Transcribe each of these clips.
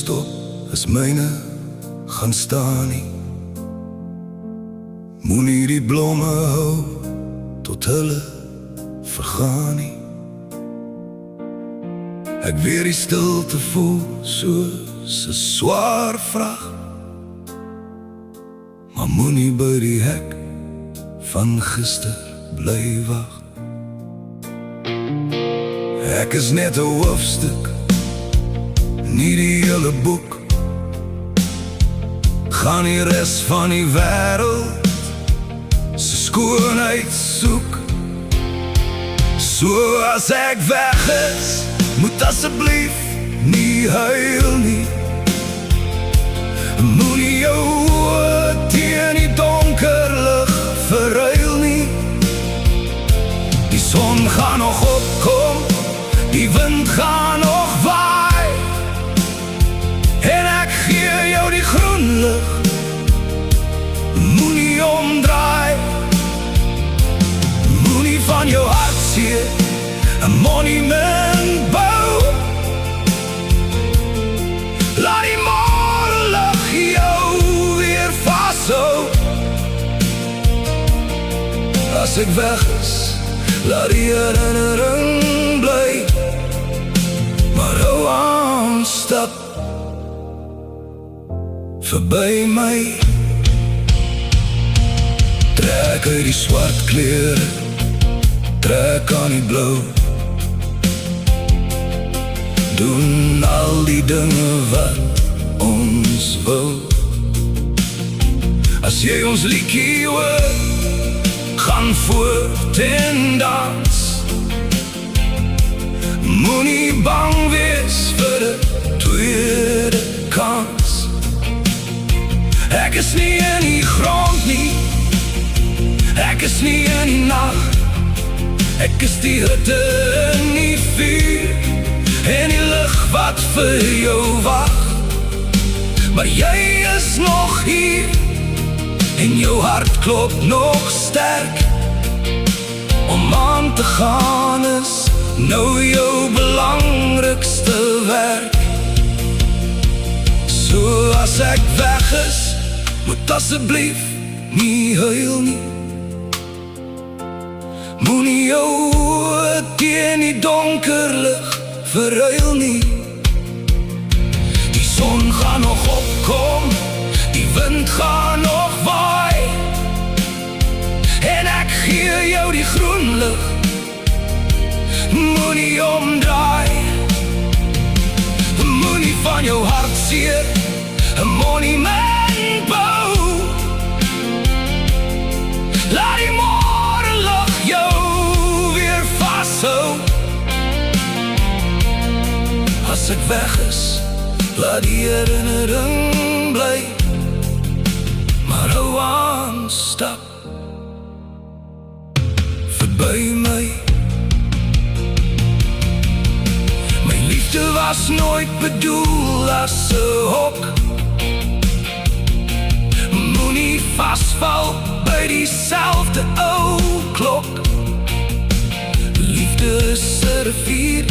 stop as myne gaan staan nie. Moenie die blomme hou tot hulle vergaan nie. Ek weer die stilte voel soos 'n swaar vraag, maar moenie by die hek van gister bly wag. Ek is net 'n hoofstuk, nie die hele boek. Gaan die res van die wêreld se skoonheid soek. So as ek weg is, moet asseblief nie huil nie. Moenie jou oë teen die donker lig verruil nie. Die son gaan nog opkom, die wind gaan nog waai, en ek gee jou die groen lig. Moenie omdraai, moenie van jou hartseer 'n monument bou. Laat die môre lig jou weer vashou. As ek weg is, laat die herinnering bly, maar hou aan stap verby my. Trek uit die swart klere, trek aan die blou. Doen al die dinge wat ons wil. As jy ons liedjie hoor, gaan voort en dans. Moenie bang wees vir 'n tweede kans. Ek is nie in die grond nie, ek is nie in die nag. Ek is die hitte in die vuur, en die lig wat vir jou wag. Maar jy is nog hier, en jou hart klop nog sterk. Om aan te gaan is nou jou belangrikste werk. So as ek weg is, moet asseblief nie huil nie. Moenie jou oë teen die donker lig verruil nie. Die son gaan nog opkom, die wind gaan nog waai, en ek gee jou die groen lig. Moenie omdraai, moenie van jou hartseer 'n monument bou. Laat die môre lig jou weer vashou. As ek weg is, laat die herinnering bly, maar hou aan stap verby my. My liefde was nooit bedoel as 'n hok. Moenie vasval by dieselfde ou klok. Liefde is 'n rivier,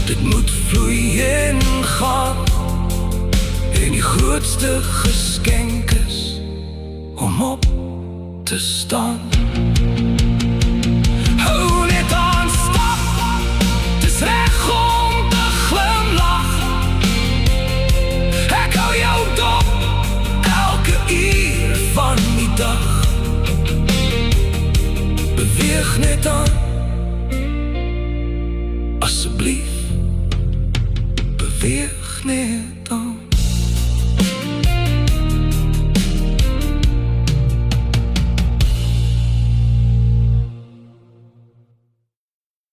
dit moet vloei en gaan, en die grootste geskenk is om op te staan. Hou net aan stap, dis reg om te glimlach. Ek hou jou dop elke uur van die dag. Beweeg net aan, asseblief.